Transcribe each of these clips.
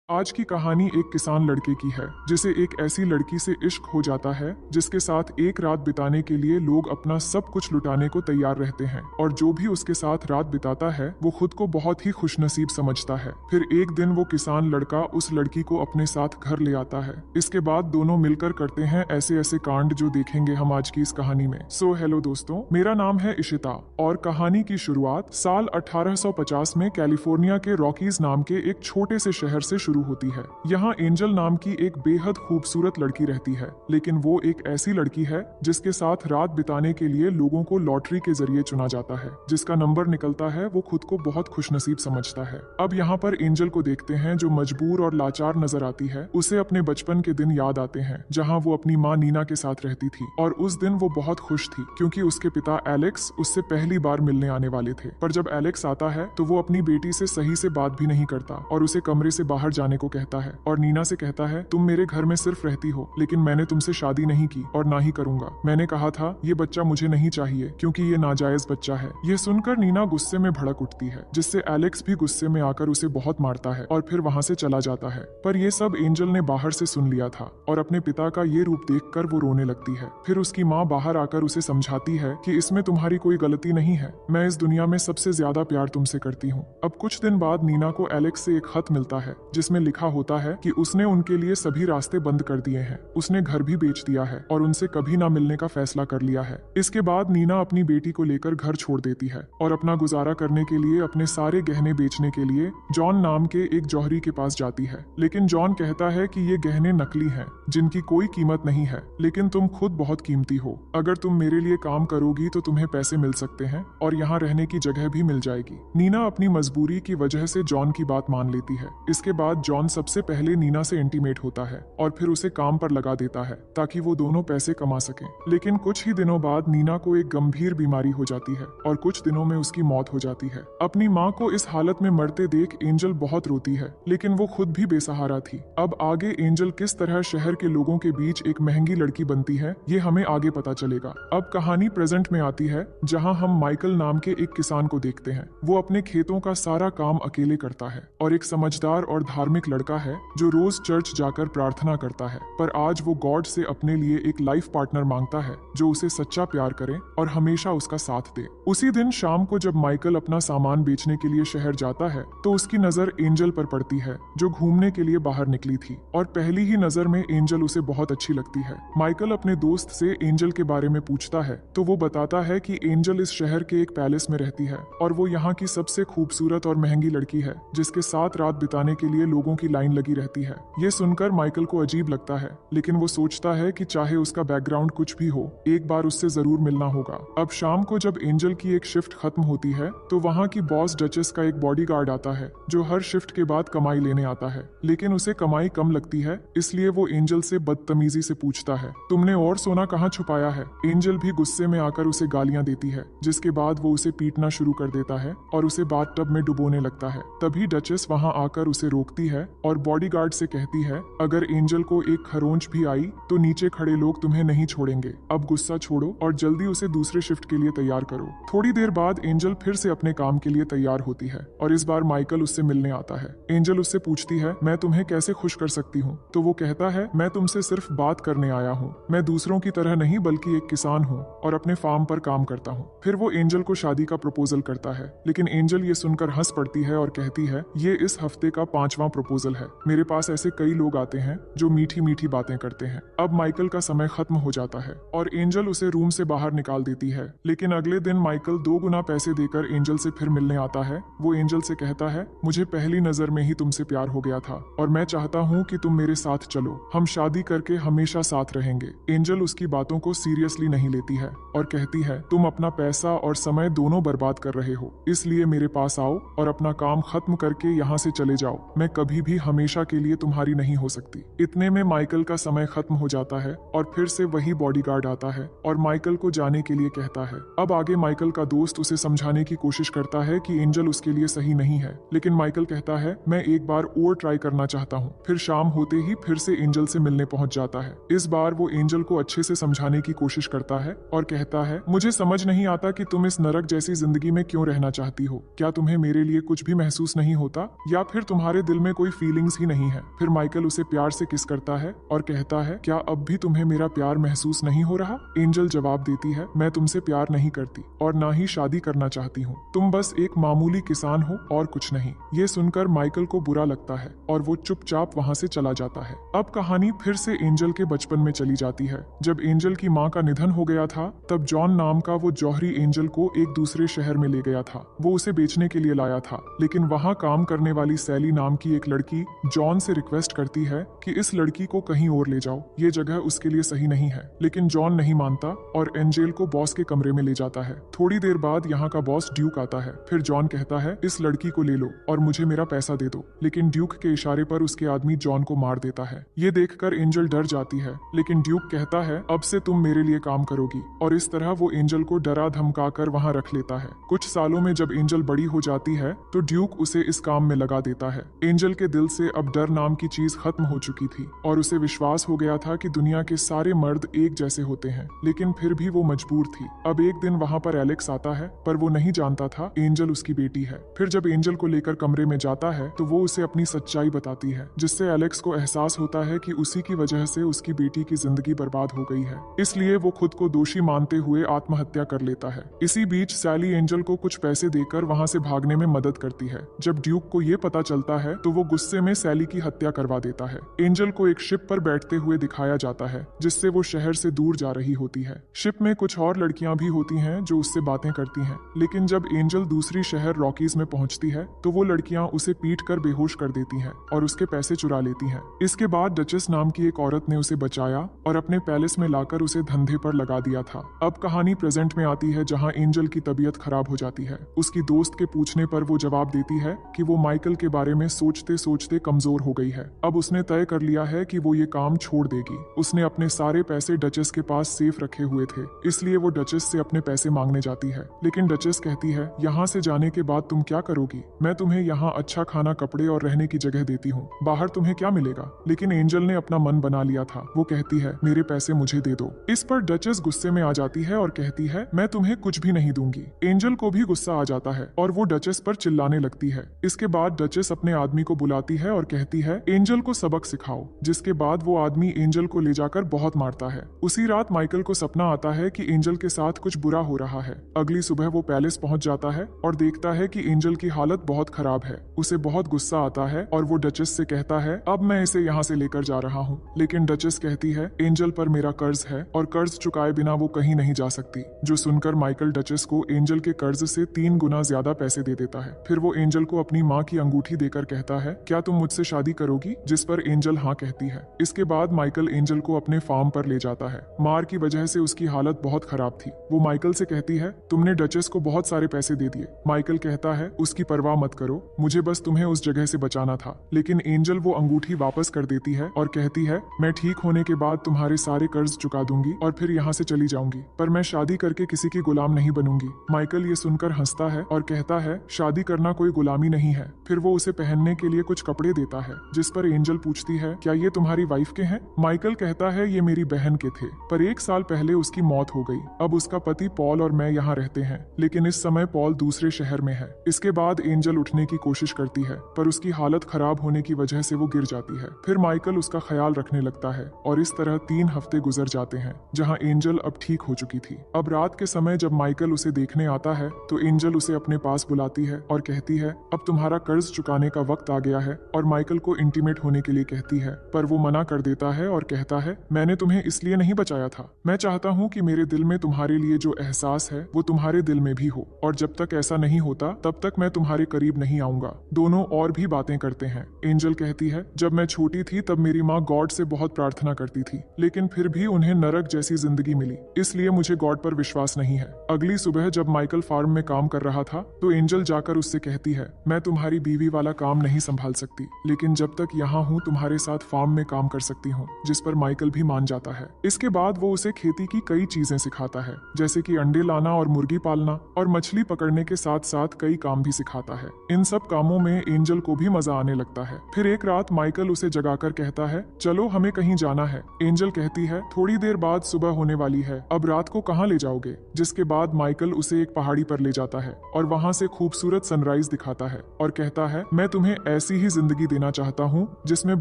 आज की कहानी एक किसान लड़के की है जिसे एक ऐसी लड़की से इश्क हो जाता है जिसके साथ एक रात बिताने के लिए लोग अपना सब कुछ लुटाने को तैयार रहते हैं और जो भी उसके साथ रात बिताता है वो खुद को बहुत ही खुशनसीब समझता है। फिर एक दिन वो किसान लड़का उस लड़की को अपने साथ घर ले आता है। इसके बाद दोनों मिलकर करते हैं ऐसे ऐसे कांड जो देखेंगे हम आज की इस कहानी में। हेलो दोस्तों, मेरा नाम है इशिता और कहानी की शुरुआत साल 1850 में कैलिफोर्निया के रॉकीज नाम के एक छोटे से शहर से शुरू होती है। यहाँ एंजल नाम की एक बेहद खूबसूरत लड़की रहती है, लेकिन वो एक ऐसी लड़की है जिसके साथ रात बिताने के लिए लोगों को लॉटरी के जरिए चुना जाता है। जिसका नंबर निकलता है वो खुद को बहुत खुशनसीब समझता है। अब यहाँ पर एंजल को देखते हैं जो मजबूर और लाचार नजर आती है। उसे अपने बचपन के दिन याद आते हैं जहाँ वो अपनी माँ नीना के साथ रहती थी और उस दिन वो बहुत खुश थी क्योंकि उसके पिता एलेक्स उससे पहली बार मिलने आने वाले थे। पर जब एलेक्स आता है तो वो अपनी बेटी से सही से बात भी नहीं करता और उसे कमरे से बाहर जाने को कहता है और नीना से कहता है, तुम मेरे घर में सिर्फ रहती हो लेकिन मैंने तुमसे शादी नहीं की और ना ही करूंगा। मैंने कहा था ये बच्चा मुझे नहीं चाहिए क्योंकि ये नाजायज बच्चा है। यह सुनकर नीना गुस्से में भड़क उठती है जिससे एलेक्स भी गुस्से में आकर उसे बहुत मारता है और फिर वहाँ से चला जाता है। पर यह सब एंजल ने बाहर से सुन लिया था और अपने पिता का ये रूप देखकर वो रोने लगती है। फिर उसकी माँ बाहर आकर उसे समझाती है कि इसमें तुम्हारी कोई गलती नहीं है, मैं इस दुनिया में सबसे ज्यादा प्यार तुमसे करती हूँ। अब कुछ दिन बाद नीना को एलेक्स से एक खत मिलता है जिसमें लिखा होता है कि उसने उनके लिए सभी रास्ते बंद कर दिए हैं, उसने घर भी बेच दिया है और उनसे कभी ना मिलने का फैसला कर लिया है। इसके बाद नीना अपनी बेटी को लेकर घर छोड़ देती है और अपना गुजारा करने के लिए अपने सारे गहने बेचने के लिए जॉन नाम के एक जौहरी के पास जाती है। लेकिन जॉन कहता है कि ये गहने नकली हैं, जिनकी कोई कीमत नहीं है, लेकिन तुम खुद बहुत कीमती हो। अगर तुम मेरे लिए काम करोगी तो तुम्हें पैसे मिल सकते हैं और यहाँ रहने की जगह भी मिल जाएगी। नीना अपनी मजबूरी की वजह से जॉन की बात मान लेती है। इसके बाद जॉन सबसे पहले नीना से इंटीमेट होता है और फिर उसे काम पर लगा देता है ताकि वो दोनों पैसे कमा सकें। लेकिन कुछ ही दिनों बाद नीना को एक गंभीर बीमारी हो जाती है और कुछ दिनों में उसकी मौत हो जाती है। अपनी माँ को इस हालत में मरते देख एंजल बहुत रोती है, लेकिन वो खुद भी बेसहारा थी। अब आगे एंजल किस तरह शहर के लोगों के बीच एक महंगी लड़की बनती है ये हमें आगे पता चलेगा। अब कहानी प्रेजेंट में आती है जहाँ हम माइकल नाम के एक किसान को देखते हैं। वो अपने खेतों का सारा काम अकेले करता है और एक समझदार और धार्मिक लड़का है जो रोज चर्च जाकर प्रार्थना करता है। पर आज वो गॉड से अपने लिए एक लाइफ पार्टनर मांगता है जो उसे सच्चा प्यार करे और हमेशा उसका साथ दे। उसी दिन शाम को जब माइकल अपना सामान बेचने के लिए शहर जाता है तो उसकी नजर एंजल पर पड़ती है जो घूमने के लिए बाहर निकली थी और पहली ही नजर में एंजल उसे बहुत अच्छी लगती है। माइकल अपने दोस्त से एंजल के बारे में पूछता है तो वो बताता है कि एंजल इस शहर के एक पैलेस में रहती है और वो यहाँ की सबसे खूबसूरत और महंगी लड़की है जिसके साथ रात बिताने के लिए लोगों की लाइन लगी रहती है। ये सुनकर माइकल को अजीब लगता है, लेकिन वो सोचता है कि चाहे उसका बैकग्राउंड कुछ भी हो, एक बार उससे जरूर मिलना होगा। अब शाम को जब एंजल की एक शिफ्ट खत्म होती है तो वहाँ की बॉस डचेस का एक बॉडीगार्ड आता है जो हर शिफ्ट के बाद कमाई लेने आता है, लेकिन उसे कमाई कम लगती है इसलिए वो एंजल से बदतमीजी से पूछता है, तुमने और सोना कहाँ छुपाया है? एंजल भी गुस्से में आकर उसे गालियां देती है, जिसके बाद वो उसे पीटना शुरू कर देता है और उसे बाथटब में डुबोने लगता है। तभी डचेस वहाँ आकर उसे रोकती है और बॉडीगार्ड से कहती है, अगर एंजल को एक खरोंच भी आई तो नीचे खड़े लोग तुम्हें नहीं छोड़ेंगे। अब गुस्सा छोड़ो और जल्दी उसे दूसरे शिफ्ट के लिए तैयार करो। थोड़ी देर बाद एंजल फिर से अपने काम के लिए तैयार होती है और इस बार माइकल उससे मिलने आता है। एंजल उससे पूछती है, मैं तुम्हें कैसे खुश कर सकती हूँ? तो वो कहता है, मैं तुमसे सिर्फ बात करने आया हूँ, मैं दूसरों की तरह नहीं बल्कि एक किसान हूँ और अपने फार्म पर काम करता हूँ। फिर वो एंजल को शादी का प्रपोजल करता है, लेकिन एंजल ये सुनकर हंस पड़ती है और कहती है, ये इस हफ्ते का 5वां प्रपोजल है। मेरे पास ऐसे कई लोग आते हैं जो मीठी मीठी बातें करते हैं। अब माइकल का समय खत्म हो जाता है और एंजल उसे रूम से बाहर निकाल देती है, लेकिन अगले दिन माइकल 2 गुना पैसे देकर एंजल से फिर मिलने आता है। वो एंजल से कहता है, मुझे पहली नजर में ही तुमसे प्यार हो गया था और मैं चाहता हूँ कि तुम मेरे साथ चलो, हम शादी करके हमेशा साथ रहेंगे। एंजल उसकी बातों को सीरियसली नहीं लेती है और कहती है, तुम अपना पैसा और समय दोनों बर्बाद कर रहे हो, इसलिए मेरे पास आओ और अपना काम खत्म करके यहाँ से चले जाओ। मैं कभी भी हमेशा के लिए तुम्हारी नहीं हो सकती। इतने में माइकल का समय खत्म हो जाता है और फिर से वही बॉडीगार्ड आता है और माइकल को जाने के लिए कहता है। अब आगे माइकल का दोस्त उसे समझाने की कोशिश करता है कि एंजल उसके लिए सही नहीं है, लेकिन माइकल कहता है, मैं एक बार और ट्राई करना चाहता हूँ। फिर शाम होते ही फिर से एंजल से मिलने पहुंच जाता है। इस बार वो एंजल को अच्छे से समझाने की कोशिश करता है और कहता है, मुझे समझ नहीं आता कि तुम इस नरक जैसी जिंदगी में क्यों रहना चाहती हो। क्या तुम्हें मेरे लिए कुछ भी महसूस नहीं होता या फिर तुम्हारे दिल में कोई फीलिंग्स ही नहीं है। फिर माइकल उसे प्यार से किस करता है और कहता है, क्या अब भी तुम्हें मेरा प्यार महसूस नहीं हो रहा? एंजल जवाब देती है, मैं तुमसे प्यार नहीं करती और ना ही शादी करना चाहती हूँ। तुम बस एक मामूली किसान हो और कुछ नहीं। ये सुनकर माइकल को बुरा लगता है और वो चुपचाप वहाँ से चला जाता है। अब कहानी फिर से एंजल के बचपन में चली जाती है। जब एंजल की माँ का निधन हो गया था, तब जॉन नाम का वो जौहरी एंजल को एक दूसरे शहर में ले गया था। वो उसे बेचने के लिए लाया था, लेकिन वहाँ काम करने वाली सैली नाम की एक लड़की जॉन से रिक्वेस्ट करती है कि इस लड़की को कहीं और ले जाओ, ये जगह उसके लिए सही नहीं है। लेकिन जॉन नहीं मानता और एंजेल को बॉस के कमरे में ले जाता है। थोड़ी देर बाद यहाँ का बॉस ड्यूक आता है। फिर जॉन कहता है, इस लड़की को ले लो और मुझे मेरा पैसा दे दो। लेकिन ड्यूक के इशारे पर उसके आदमी जॉन को मार देता है। ये देखकर एंजल डर जाती है, लेकिन ड्यूक कहता है, अब से तुम मेरे लिए काम करोगी। और इस तरह वो एंजल को डरा धमका कर वहाँ रख लेता है। कुछ सालों में जब एंजल बड़ी हो जाती है तो ड्यूक उसे इस काम में लगा देता है। एंजल के दिल से अब डर नाम की चीज खत्म हो चुकी थी और उसे विश्वास हो गया था कि दुनिया के सारे मर्द एक जैसे होते हैं। लेकिन फिर भी वो मजबूर थी। अब एक दिन वहाँ पर एलेक्स आता है, पर वो नहीं जानता था एंजल उसकी बेटी है। फिर जब एंजल को लेकर कमरे में जाता है तो वो उसे अपनी सच्चाई बताती है, जिससे एलेक्स को एहसास होता है कि उसी की वजह से उसकी बेटी की जिंदगी बर्बाद हो गई है। इसलिए वो खुद को दोषी मानते हुए आत्महत्या कर लेता है। इसी बीच सैली एंजल को कुछ पैसे देकर वहाँ से भागने में मदद करती है। जब ड्यूक को ये पता चलता है तो वो गुस्से में सैली की हत्या करवा देता है। एंजल को एक शिप पर बैठते हुए दिखाया जाता है, जिससे वो शहर से दूर जा रही होती है। शिप में कुछ और लड़कियां भी होती हैं जो उससे बातें करती हैं। लेकिन जब एंजल दूसरी शहर रॉकीज में पहुंचती है तो वो लड़कियां उसे पीट कर बेहोश कर देती हैं और उसके पैसे चुरा लेती हैं। इसके बाद डचेस नाम की एक औरत ने उसे बचाया और अपने पैलेस में लाकर उसे धंधे पर लगा दिया था। अब कहानी प्रेजेंट में आती है, जहाँ एंजल की तबीयत खराब हो जाती है। उसकी दोस्त के पूछने पर वो जवाब देती है कि वो माइकल के बारे में सोचते सोचते कमजोर हो गई है। अब उसने तय कर लिया है कि वो ये काम छोड़ देगी। उसने अपने सारे पैसे डचेस के पास सेफ रखे हुए थे, इसलिए वो डचेस से अपने पैसे मांगने जाती है। लेकिन डचेस कहती है, यहाँ से जाने के बाद तुम क्या करोगी? मैं तुम्हें यहाँ अच्छा खाना, कपड़े और रहने की जगह देती हूँ, बाहर तुम्हें क्या मिलेगा? लेकिन एंजल ने अपना मन बना लिया था। वो कहती है, मेरे पैसे मुझे दे दो। इस पर डचेस गुस्से में आ जाती है और कहती है, मैं तुम्हें कुछ भी नहीं दूंगी। एंजल को भी गुस्सा आ जाता है और वो डचेस पर चिल्लाने लगती है। इसके बाद डचेस अपने आदमी को बुलाती है और कहती है, एंजल को सबक सिखाओ। जिसके बाद वो आदमी एंजल को ले जाकर बहुत मारता है। उसी रात माइकल को सपना आता है कि एंजल के साथ कुछ बुरा हो रहा है। अगली सुबह वो पैलेस पहुंच जाता है और देखता है कि एंजल की हालत बहुत खराब है। उसे बहुत गुस्सा आता है और वो डचेस से कहता है, अब मैं इसे यहाँ से लेकर जा रहा हूँ। लेकिन डचेस कहती है, एंजल पर मेरा कर्ज है और कर्ज चुकाए बिना वो कहीं नहीं जा सकती। जो सुनकर माइकल डचेस को एंजल के कर्ज से 3 गुना ज्यादा पैसे दे देता है। फिर वो एंजल को अपनी माँ की अंगूठी देकर कहता है, क्या तुम मुझसे शादी करोगी? जिस पर एंजल हाँ कहती है। इसके बाद माइकल एंजल को अपने फार्म पर ले जाता है। मार की वजह से उसकी हालत बहुत खराब थी। वो माइकल से कहती है, तुमने डचेस को बहुत सारे पैसे दे दिए। माइकल कहता है, उसकी परवाह मत करो, मुझे बस तुम्हें उस जगह से बचाना था। लेकिन एंजल वो अंगूठी वापस कर देती है और कहती है, मैं ठीक होने के बाद तुम्हारे सारे कर्ज चुका दूंगी और फिर यहाँ से चली जाऊंगी, पर मैं शादी करके किसी की गुलाम नहीं बनूंगी। माइकल ये सुनकर हंसता है और कहता है, शादी करना कोई गुलामी नहीं है। फिर वो उसे पहनने के लिए कुछ कपड़े देता है, जिस पर एंजल पूछती है, क्या ये तुम्हारी वाइफ के हैं? माइकल कहता है, ये मेरी बहन के थे, पर 1 साल पहले उसकी मौत हो गई। अब उसका पति पॉल और मैं यहाँ रहते हैं, लेकिन इस समय पॉल दूसरे शहर में है। इसके बाद एंजल उठने की कोशिश करती है, पर उसकी हालत खराब होने की वजह से वो गिर जाती है। फिर माइकल उसका ख्याल रखने लगता है और इस तरह 3 हफ्ते गुजर जाते हैं, जहाँ एंजल अब ठीक हो चुकी थी। अब रात के समय जब माइकल उसे देखने आता है तो एंजल उसे अपने पास बुलाती है और कहती है, अब तुम्हारा कर्ज चुकाने का वक्त आ गया है, और माइकल को इंटीमेट होने के लिए कहती है, पर वो मना कर देता है और कहता है, मैंने तुम्हें इसलिए नहीं बचाया था। मैं चाहता हूँ कि मेरे दिल में तुम्हारे लिए जो एहसास है वो तुम्हारे दिल में भी हो, और जब तक ऐसा नहीं होता तब तक मैं तुम्हारे करीब नहीं आऊंगा। दोनों और भी बातें करते हैं। एंजल कहती है, जब मैं छोटी थी तब मेरी माँ गॉड से बहुत प्रार्थना करती थी, लेकिन फिर भी उन्हें नरक जैसी जिंदगी मिली, इसलिए मुझे गॉड पर विश्वास नहीं है। अगली सुबह जब माइकल फार्म में काम कर रहा था तो एंजल जाकर उससे कहती है, मैं तुम्हारी बीवी वाला काम नहीं संभाल सकती, लेकिन जब तक यहाँ हूँ तुम्हारे साथ फार्म में काम कर सकती हूँ। जिस पर माइकल भी मान जाता है। इसके बाद वो उसे खेती की कई चीजें सिखाता है, जैसे कि अंडे लाना और मुर्गी पालना और मछली पकड़ने के साथ साथ कई काम भी सिखाता है। इन सब कामों में एंजल को भी मजा आने लगता है। फिर एक रात माइकल उसे जगाकर कहता है, चलो हमें कहीं जाना है। एंजल कहती है, थोड़ी देर बाद सुबह होने वाली है, अब रात को कहाँ ले जाओगे? जिसके बाद माइकल उसे एक पहाड़ी पर ले जाता है और वहाँ से खूबसूरत सनराइज दिखाता है और कहता है, मैं तुम्हें ऐसी ही जिंदगी देना चाहता हूँ जिसमें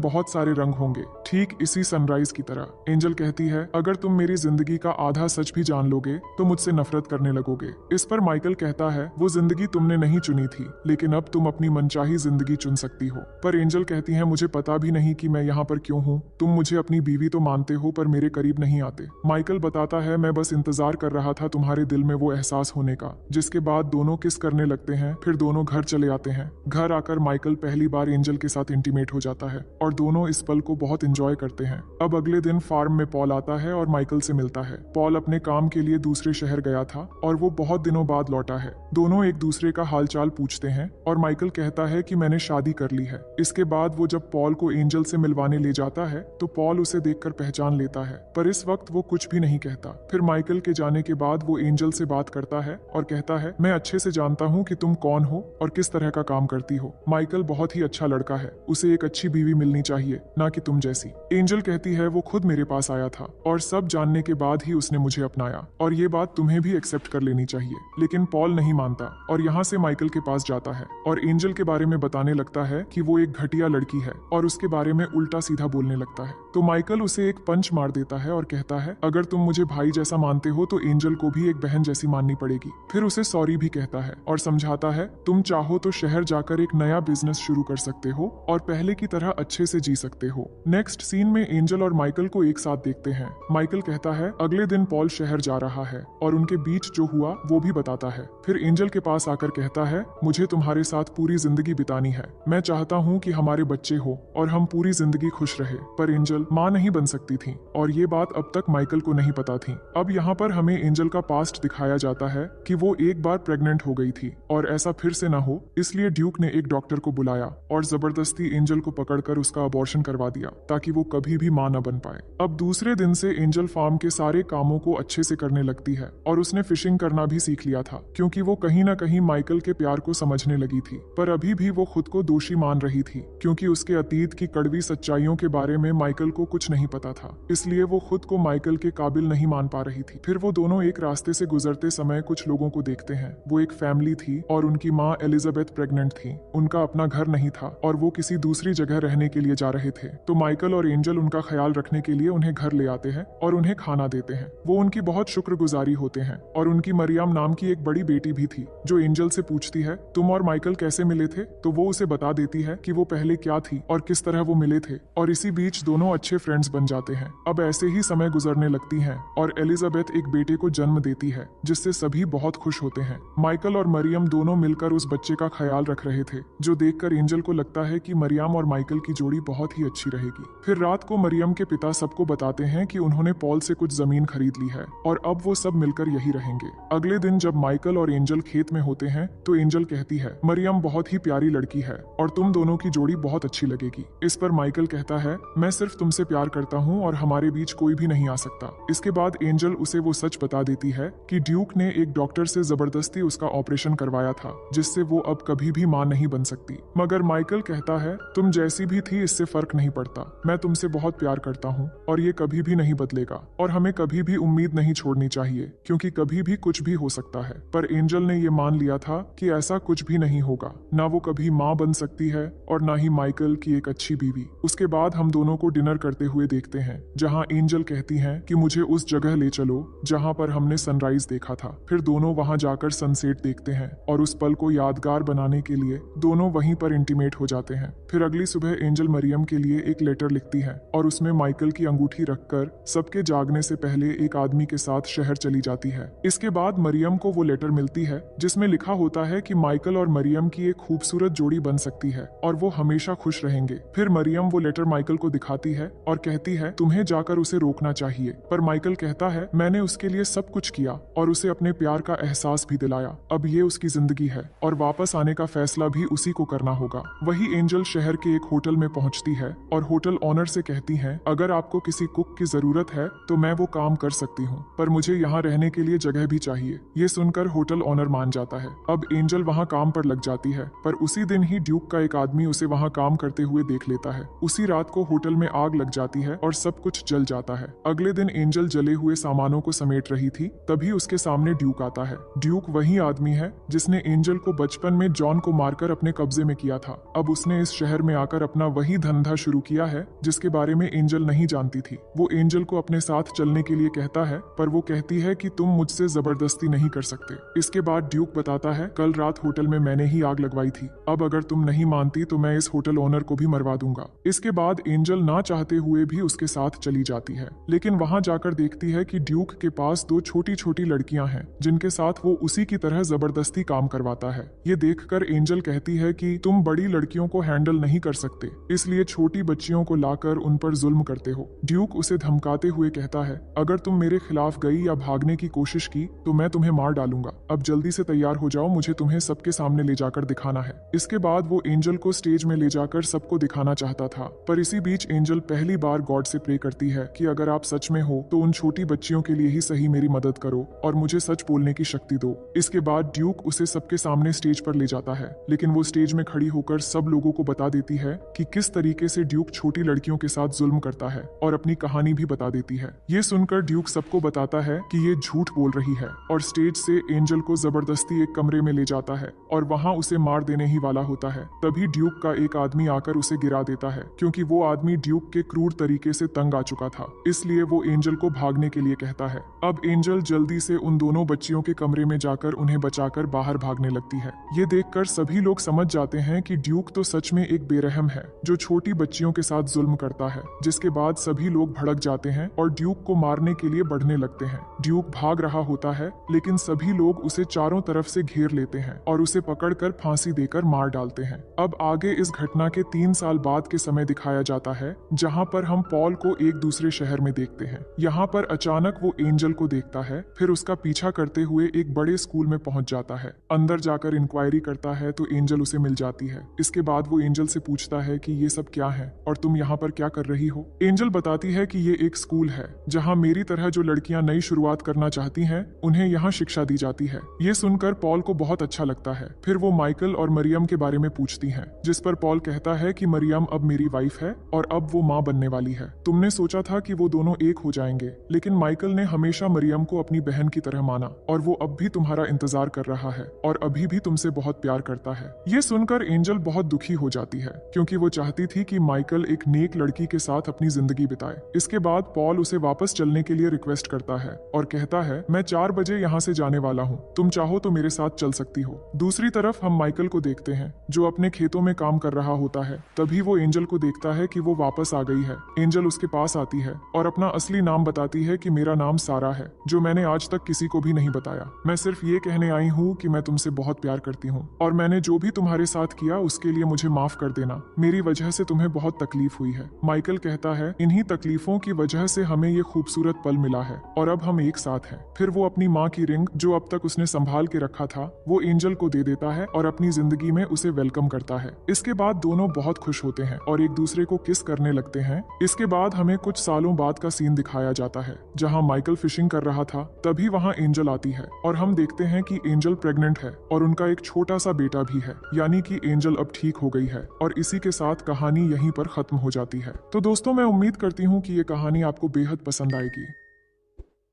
बहुत सारे रंग होंगे, ठीक इसी सनराइज की तरह। एंजल कहती है, अगर तुम मेरी जिंदगी का आधा सच भी जान लोगे तो मुझसे नफरत करने लगोगे। इस पर माइकल कहता है, वो जिंदगी तुमने नहीं चुनी थी, लेकिन अब तुम अपनी मनचाही जिंदगी चुन सकती हो। पर एंजल कहती है, मुझे पता भी नहीं कि मैं यहाँ पर क्यों हूँ। तुम मुझे अपनी बीवी तो मानते हो पर मेरे करीब नहीं आते। माइकल बताता है, मैं बस इंतजार कर रहा था तुम्हारे दिल में वो एहसास होने का। जिसके बाद दोनों किस करने लगते हैं, फिर दोनों घर चले आते हैं। घर आकर माइकल पहली बार एंजल के साथ इंटीमेट हो जाता है और दोनों इस पल को बहुत एंजॉय करते हैं। अब अगले दिन फार्म में पॉल आता है और माइकल से मिलता है। पॉल अपने काम के लिए दूसरे शहर गया था और वो बहुत दिनों बाद लौटा है। दोनों एक दूसरे का हालचाल पूछते हैं और माइकल कहता है कि मैंने शादी कर ली है। इसके बाद वो जब पॉल को एंजल से मिलवाने ले जाता है तो पॉल उसे देखकर पहचान लेता है, पर इस वक्त वो कुछ भी नहीं कहता। फिर माइकल के जाने के बाद वो एंजल से बात करता है और कहता है, मैं अच्छे से जानता हूँ कि तुम कौन हो और किस तरह का काम करती हो। माइकल बहुत ही अच्छा लड़का है, उसे एक अच्छी बीवी मिलनी चाहिए, ना कि तुम जैसी। एंजल कहती है, वो खुद मेरे पास आया था और सब जानने के बाद ही उसने मुझे अपनाया और ये बात तुम्हें भी एक्सेप्ट कर लेनी चाहिए। लेकिन पॉल नहीं मानता और यहाँ से माइकल के पास जाता है और एंजल के बारे में बताने लगता है कि वो एक घटिया लड़की है और उसके बारे में उल्टा सीधा बोलने लगता है। तो माइकल उसे एक पंच मार देता है और कहता है, अगर तुम मुझे भाई जैसा मानते हो तो एंजल को भी एक बहन जैसी माननी पड़ेगी। फिर उसे सॉरी भी कहता है और समझाता है, तुम चाहो तो शहर जाकर एक नया बिजनेस शुरू कर सकते हो और पहले की तरह अच्छे से जी सकते हो। नेक्स्ट सीन में एंजल और माइकल को एक साथ देखते हैं। माइकल कहता है, अगले दिन पॉल शहर जा रहा है और उनके बीच जो हुआ वो भी बताता है। फिर एंजल के पास आकर कहता है, मुझे तुम्हारे साथ पूरी जिंदगी बितानी है। मैं चाहता हूँ कि हमारे बच्चे हो और हम पूरी जिंदगी खुश रहे। पर एंजल माँ नहीं बन सकती थी और ये बात अब तक माइकल को नहीं पता थी। अब यहाँ पर हमें एंजल का पास्ट दिखाया जाता है कि वो एक बार प्रेग्नेंट हो गई थी और ऐसा फिर से ना हो, इसलिए ड्यूक ने एक डॉक्टर को बुलाया और जबरदस्ती एंजल को पकड़कर उसका अबॉर्शन करवा दिया ताकि वो कभी भी मां न बन पाए। अब दूसरे दिन से एंजल फार्म के सारे कामों को अच्छे से करने लगती है और उसने फिशिंग करना भी सीख लिया था क्योंकि वो कहीं ना कहीं माइकल के प्यार को समझने लगी थी। पर अभी भी वो खुद को दोषी मान रही थी क्योंकि उसके अतीत की कड़वी सच्चाइयों के बारे में माइकल को कुछ नहीं पता था, इसलिए वो खुद को माइकल के काबिल नहीं मान पा रही थी। फिर वो दोनों एक रास्ते से गुजरते समय कुछ लोगों को देखते हैं। वो एक फैमिली थी और उनकी माँ एलिजाबेथ प्रेग्नेंट थी। उनका अपना घर नहीं था और वो किसी दूसरी जगह रहने के लिए जा रहे थे। तो माइकल और एंजल उनका ख्याल रखने के लिए उन्हें घर ले आते हैं और उन्हें खाना देते हैं। वो उनकी बहुत शुक्रगुजारी होते हैं और उनकी मरियम नाम की एक बड़ी बेटी भी थी जो एंजल से पूछती है, तुम और माइकल कैसे मिले थे? तो वो उसे बता देती है कि वो पहले क्या थी और किस तरह वो मिले थे और इसी बीच दोनों अच्छे फ्रेंड्स बन जाते हैं। अब ऐसे ही समय गुजरने लगती हैं और एलिजाबेथ एक बेटे को जन्म देती है जिससे सभी बहुत खुश होते हैं। माइकल और मरियम दोनों मिलकर उस बच्चे का ख्याल रख रहे थे जो देखकर एंजल को लगता है कि मरियम और माइकल की जोड़ी बहुत ही अच्छी रहेगी। फिर रात को मरियम के पिता सबको बताते हैं कि उन्होंने पॉल से कुछ जमीन खरीद ली है और अब वो सब मिलकर यही रहेंगे। अगले दिन जब माइकल और एंजल खेत में होते हैं तो एंजल कहती है, मरियम बहुत ही प्यारी लड़की है और तुम दोनों की जोड़ी बहुत अच्छी लगेगी। इस पर माइकल कहता है, मैं सिर्फ तुमसे प्यार करता हूँ और हमारे बीच कोई भी नहीं आ सकता। इसके बाद एंजल उसे वो सच बता देती है कि ड्यूक ने एक डॉक्टर से जबरदस्ती उसका ऑपरेशन करवाया था जिससे वो अब कभी भी मां नहीं बन सकती। मगर माइकल कहता है, तुम जैसी भी थी इससे फर्क नहीं पड़ता, मैं तुमसे बहुत प्यार करता हूँ और ये कभी भी नहीं बदलेगा और हमें कभी भी उम्मीद नहीं छोड़नी चाहिए क्योंकि कभी भी कुछ भी हो सकता है। पर एंजल ने ये मान लिया था कि ऐसा कुछ भी नहीं होगा, ना वो कभी माँ बन सकती है और ना ही माइकल की एक अच्छी बीवी। उसके बाद हम दोनों को डिनर करते हुए देखते हैं जहाँ एंजल कहती है कि मुझे उस जगह ले चलो जहाँ पर हमने सनराइज देखा था। फिर दोनों वहाँ जाकर सनसेट देखते हैं और उस पल को यादगार बनाने के लिए दोनों वहीं पर इंटीमेट हो जाते हैं। फिर अगली सुबह एंजल मरियम के लिए एक लेटर लिखती है और उसमें माइकल की अंगूठी रखकर सबके जागने से पहले एक आदमी के साथ शहर चली जाती है। इसके बाद मरियम को वो लेटर मिलती है जिसमें लिखा होता है कि माइकल और मरियम की एक खूबसूरत जोड़ी बन सकती है और वो हमेशा खुश रहेंगे। फिर मरियम वो लेटर माइकल को दिखाती है और कहती है, तुम्हें जाकर उसे रोकना चाहिए। पर माइकल कहता है, मैंने उसके लिए सब कुछ किया और उसे अपने प्यार का एहसास भी दिलाया। अब ये उसकी जिंदगी है और वापस आने का फैसला भी उसी को करना होगा। वही एंजल शहर के एक होटल में पहुंचती है और होटल ऑनर से कहती है, अगर आपको किसी कुक की जरूरत है तो मैं वो काम कर सकती हूँ, पर मुझे यहाँ रहने के लिए जगह भी चाहिए। ये सुनकर होटल ऑनर मान जाता है। अब एंजल वहाँ काम पर लग जाती है, पर उसी दिन ही ड्यूक का एक आदमी उसे वहाँ काम करते हुए देख लेता है। उसी रात को होटल में आग लग जाती है और सब कुछ जल जाता है। अगले दिन एंजल जले हुए सामानों को समेट रही थी, तभी उसके सामने ड्यूक आता है। ड्यूक वही आदमी है जिसने एंजल को बचपन में जॉन को मारकर अपने कब्जे में किया था। था। अब उसने इस शहर में आकर अपना वही धंधा शुरू किया है जिसके बारे में एंजल नहीं जानती थी। वो एंजल को अपने साथ चलने के लिए कहता है, पर वो कहती है कि तुम मुझसे जबरदस्ती नहीं कर सकते। इसके बाद ड्यूक बताता है, कल रात होटल में मैंने ही आग लगवाई थी। अब अगर तुम नहीं मानती तो मैं इस होटल ओनर को भी मरवा दूंगा। इसके बाद एंजल ना चाहते हुए भी उसके साथ चली जाती है, लेकिन वहां जाकर देखती है कि ड्यूक के पास दो छोटी छोटी लड़कियां हैं जिनके साथ वो उसी की तरह जबरदस्ती काम करवाता है। ये देखकर एंजल कहती है कि तुम बड़ी लड़कियों को हैंडल नहीं कर सकते, इसलिए छोटी बच्चियों को लाकर उन पर जुल्म करते हो। ड्यूक उसे धमकाते हुए कहता है, अगर तुम मेरे खिलाफ गई या भागने की कोशिश की तो मैं तुम्हें मार डालूंगा। अब जल्दी से तैयार हो जाओ, मुझे तुम्हें सबके सामने ले जाकर दिखाना है। इसके बाद वो एंजल को स्टेज में ले जाकर सबको दिखाना चाहता था, पर इसी बीच एंजल पहली बार गॉड से प्रे करती है कि अगर आप सच में हो तो उन छोटी बच्चियों के लिए ही सही मेरी मदद करो और मुझे सच बोलने की शक्ति दो। इसके बाद ड्यूक उसे सबके सामने स्टेज पर ले जाता है, लेकिन वो स्टेज में खड़ी होकर सब लोगों को बता देती है कि किस तरीके से ड्यूक छोटी लड़कियों के साथ जुल्म करता है और अपनी कहानी भी बता देती है। ये सुनकर ड्यूक सबको बताता है कि ये झूठ बोल रही है और स्टेज से एंजल को जबरदस्ती एक कमरे में ले जाता है और वहां उसे मार देने ही वाला होता है। तभी ड्यूक का एक आदमी आकर उसे गिरा देता है, क्योंकि वो आदमी ड्यूक के क्रूर तरीके से तंग आ चुका था। इसलिए वो एंजल को भागने के लिए कहता है। अब एंजल जल्दी से उन दोनों बच्चियों के कमरे में जाकर उन्हें बचाकर बाहर भागने लगती है। ये देखकर सभी लोग समझ जाते हैं कि ड्यूक तो सच में एक बेरहम है जो छोटी बच्चियों के साथ जुल्म करता है। जिसके बाद सभी लोग भड़क जाते हैं और ड्यूक को मारने के लिए बढ़ने लगते हैं। ड्यूक भाग रहा होता है, लेकिन सभी लोग उसे चारों तरफ से घेर लेते हैं और उसे पकड़कर फांसी देकर मार डालते हैं। अब आगे इस घटना के 3 साल बाद के समय दिखाया जाता है, जहाँ पर हम पॉल को एक दूसरे शहर में देखते हैं। यहाँ पर अचानक वो एंजल को देखता है, फिर उसका पीछा करते हुए एक बड़े स्कूल में पहुंच जाता है। अंदर जाकर इंक्वायरी करता है तो एंजल उसे मिल जाती है। इसके बाद वो एंजल से पूछता है कि ये सब क्या है और तुम यहाँ पर क्या कर रही हो। एंजल बताती है कि ये एक स्कूल है जहाँ मेरी तरह जो लड़कियां नई शुरुआत करना चाहती हैं उन्हें यहाँ शिक्षा दी जाती है। ये सुनकर पॉल को बहुत अच्छा लगता है। फिर वो माइकल और मरियम के बारे में पूछती हैं, जिस पर पॉल कहता है कि मरियम अब मेरी वाइफ है और अब वो माँ बनने वाली है। तुमने सोचा था कि वो दोनों एक हो जाएंगे, लेकिन माइकल ने हमेशा मरियम को अपनी बहन की तरह माना और वो अब भी तुम्हारा इंतजार कर रहा है और अभी भी तुमसे बहुत प्यार करता है। ये सुनकर एंजल बहुत दुखी हो जाती है, क्योंकि वो चाहती थी कि माइकल एक नेक लड़की के साथ अपनी जिंदगी बिताए। इसके बाद पॉल उसे वापस चलने के लिए रिक्वेस्ट करता है और कहता है, मैं 4 बजे यहाँ से जाने वाला हूँ, तुम चाहो तो मेरे साथ चल सकती हो। दूसरी तरफ हम माइकल को देखते हैं जो अपने खेतों में काम कर रहा होता है। तभी वो एंजल को देखता है कि वो वापस आ गई है। एंजल उसके पास आती है और अपना असली नाम बताती है कि मेरा नाम सारा है, जो मैंने आज तक किसी को भी नहीं बताया। मैं सिर्फ ये कहने आई हूँ कि मैं तुमसे बहुत प्यार करती हूँ और मैंने जो भी तुम्हारे साथ किया उसके लिए मुझे माफ कर देना। मेरी वजह से तुम्हें बहुत तकलीफ हुई है। माइकल कहता है, इन्हीं तकलीफों की वजह से हमें ये खूबसूरत पल मिला है और अब हम एक साथ हैं। फिर वो अपनी माँ की रिंग, जो अब तक उसने संभाल के रखा था, वो एंजल को दे देता है और अपनी जिंदगी में उसे वेलकम करता है। इसके बाद दोनों बहुत खुश होते हैं और एक दूसरे को किस करने लगते हैं। इसके बाद हमें कुछ सालों बाद का सीन दिखाया जाता है, जहाँ माइकल फिशिंग कर रहा था। तभी वहाँ एंजल आती है और हम देखते हैं कि एंजल प्रेग्नेंट है और उनका एक छोटा सा बेटा भी है, यानी कि एंजल अब ठीक हो गई है। और इसी के साथ कहानी यहीं पर खत्म हो जाती है। तो दोस्तों, मैं उम्मीद करती हूँ कि ये कहानी आपको बेहद पसंद आएगी।